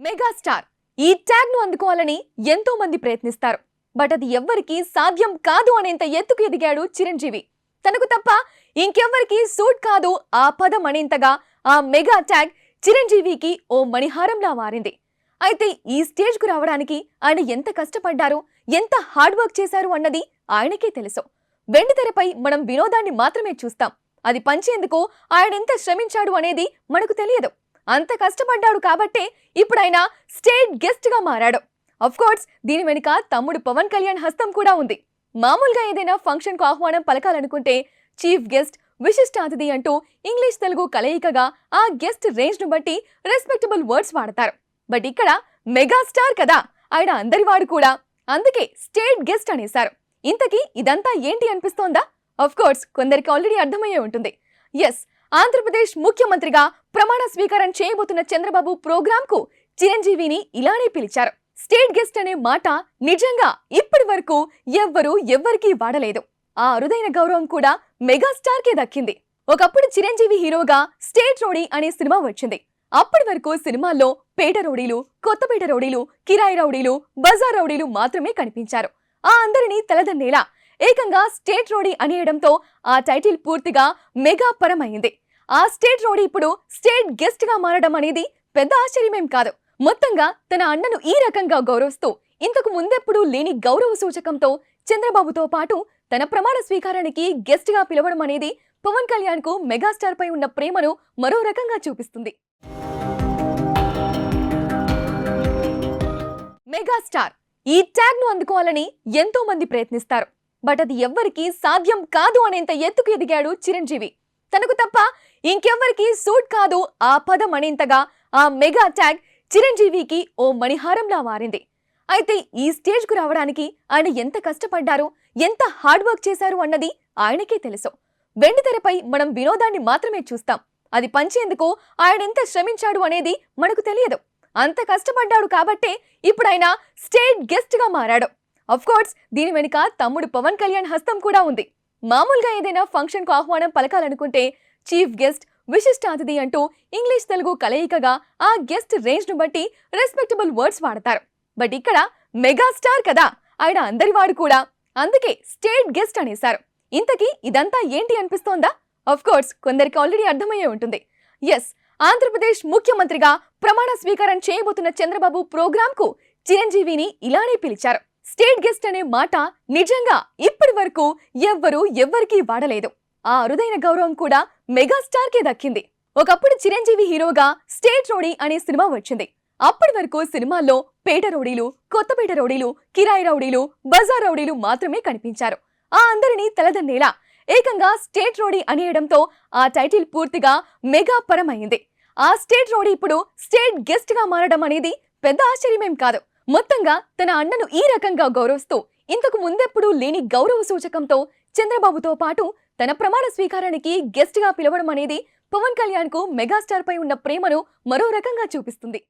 Megastar ఈ tag ను అందుకోవాలని ఎంతో మంది ప్రయత్నిస్తారు. బట్ అది ఎవ్వరికి సాధ్యం కాదు అనేంత ఎత్తుకు ఎదిగాడు చిరంజీవి. తనకు తప్ప ఇంకెవ్వరికి సూట్ కాదు ఆ పదం అనేంతగా ఆ మెగా ట్యాగ్ చిరంజీవికి ఓ మణిహారంలా మారింది. అయితే ఈ స్టేజ్ కు రావడానికి ఆయన ఎంత కష్టపడ్డారు, ఎంత హార్డ్ వర్క్ చేశారు అన్నది ఆయనకే తెలుసు. వెండితెరపై మనం వినోదాన్ని మాత్రమే చూస్తాం. అది పంచేందుకు ఆయన ఎంత శ్రమించాడు అనేది మనకు తెలియదు. అంత కష్టపడ్డాడు కాబట్టే ఇప్పుడు ఆయన స్టేట్ గెస్ట్ గా మారాడు. అఫ్ కోర్స్ దీని వెనుక తమ్ముడు పవన్ కళ్యాణ్ హస్తం కూడా ఉంది. మామూలుగా ఏదైనా ఫంక్షన్ కు ఆహ్వానం పలకాలనుకుంటే చీఫ్ గెస్ట్, విశిష్ట అతిథి అంటూ ఇంగ్లీష్ తెలుగు కలయికగా ఆ గెస్ట్ రేంజ్ ను బట్టి రెస్పెక్టబుల్ వర్డ్స్ వాడతారు. బట్ ఇక్కడ మెగాస్టార్ కదా, ఆయన అందరివాడు కూడా, అందుకే స్టేట్ గెస్ట్ అనేశారు. ఇంతకీ ఇదంతా ఏంటి అనిపిస్తోందా? అఫ్ కోర్స్ కొందరికి ఆల్రెడీ అర్థమయ్యే ఉంటుంది. ఎస్, ఆంధ్రప్రదేశ్ ముఖ్యమంత్రిగా ప్రమాణ స్వీకారం చేయబోతున్న చంద్రబాబు ప్రోగ్రామ్ కు చిరంజీవిని ఇలానే పిలిచారు. స్టేట్ గెస్ట్ అనే మాట నిజంగా ఇప్పటి వరకు ఎవ్వరికీ వాడలేదు. ఆ అరుదైన గౌరవం కూడా మెగాస్టార్ కే దక్కింది. ఒకప్పుడు చిరంజీవి హీరోగా స్టేట్ రౌడీ అనే సినిమా వచ్చింది. అప్పటి వరకు సినిమాల్లో పేట రౌడీలు, కొత్తపేట రౌడీలు, కిరాయి రౌడీలు, బజార్ రౌడీలు మాత్రమే కనిపించారు. ఆ అందరినీ తలదన్నేలా ఏకంగా స్టేట్ రౌడీ అనేయడంతో ఆ టైటిల్ పూర్తిగా మెగా పరమైంది. ఆ స్టేట్ రౌడీ ఇప్పుడు స్టేట్ గెస్ట్ గా మారడం అనేది పెద్ద ఆశ్చర్యమేం కాదు. మొత్తంగా తన అన్నను ఈ రకంగా గౌరవిస్తూ ఇంతకు ముందెప్పుడూ లేని గౌరవ సూచకంతో చంద్రబాబుతో పాటు తన ప్రమాణ స్వీకారానికి గెస్ట్ గా పిలవడం అనేది పవన్ కళ్యాణ్ కు మెగాస్టార్ పై ఉన్న ప్రేమను మరో రకంగా చూపిస్తుంది. మెగాస్టార్ ఈ ట్యాగ్ ను అందుకోవాలని ఎంతో మంది ప్రయత్నిస్తారు. బట్ అది ఎవ్వరికి సాధ్యం కాదు అనేంత ఎత్తుకు ఎదిగాడు చిరంజీవి. తనకు తప్ప ఇంకెవ్వరికి సూట్ కాదు ఆ పదం అనేంతగా ఆ మెగా ట్యాగ్ చిరంజీవికి ఓ మణిహారంలా మారింది. అయితే ఈ స్టేజ్ కు రావడానికి ఆయన ఎంత కష్టపడ్డారు, ఎంత హార్డ్ వర్క్ చేశారు అన్నది ఆయనకే తెలుసు. వెండితెరపై మనం వినోదాన్ని మాత్రమే చూస్తాం. అది పంచేందుకు ఆయన ఎంత శ్రమించాడు అనేది మనకు తెలియదు. అంత కష్టపడ్డాడు కాబట్టే ఇప్పుడు ఆయన స్టేట్ గెస్ట్ గా మారాడు. అఫ్ కోర్స్ దీని వెనుక తమ్ముడు పవన్ కళ్యాణ్ హస్తం కూడా ఉంది. మామూలుగా ఏదైనా ఫంక్షన్ కు ఆహ్వానం పలకాలనుకుంటే చీఫ్ గెస్ట్, విశిష్ట అతిథి అంటూ ఇంగ్లీష్ తెలుగు కలయికగా ఆ గెస్ట్ రేంజ్ ను బట్టి రెస్పెక్టబుల్ వర్డ్స్ వాడతారు. బట్ ఇక్కడ మెగాస్టార్ కదా, ఆయన అందరివాడు కూడా, అందుకే స్టేట్ గెస్ట్ అనేశారు. ఇంతకీ ఇదంతా ఏంటి అనిపిస్తోందా? అఫ్ కోర్స్ కొందరికి ఆల్రెడీ అర్థమయ్యే ఉంటుంది. ఎస్, ఆంధ్రప్రదేశ్ ముఖ్యమంత్రిగా ప్రమాణ స్వీకారం చేయబోతున్న చంద్రబాబు ప్రోగ్రామ్ కు చిరంజీవిని ఇలానే పిలిచారు. స్టేట్ గెస్ట్ అనే మాట నిజంగా ఇప్పటి వరకు ఎవ్వరికీ వాడలేదు. ఆ అరుదైన గౌరవం కూడా మెగాస్టార్ కే దక్కింది. ఒకప్పుడు చిరంజీవి హీరోగా స్టేట్ రౌడీ అనే సినిమా వచ్చింది. అప్పటి వరకు సినిమాల్లో పేట రౌడీలు, కొత్తపేట రౌడీలు, కిరాయి రౌడీలు, బజార్ రౌడీలు మాత్రమే కనిపించారు. ఆ అందరినీ తలదన్నేలా ఏకంగా స్టేట్ రౌడీ అనేయడంతో ఆ టైటిల్ పూర్తిగా మెగా పరమైంది. ఆ స్టేట్ రౌడీ ఇప్పుడు స్టేట్ గెస్ట్ గా మారడం అనేది పెద్ద ఆశ్చర్యమేం కాదు. మొత్తంగా తన అన్నను ఈ రకంగా గౌరవిస్తూ ఇంతకు ముందెప్పుడూ లేని గౌరవ సూచకంతో చంద్రబాబుతో పాటు తన ప్రమాణ స్వీకారానికి గెస్ట్ గా పిలవడం అనేది పవన్ కళ్యాణ్ కు మెగాస్టార్ పై ఉన్న ప్రేమను మరో రకంగా చూపిస్తుంది.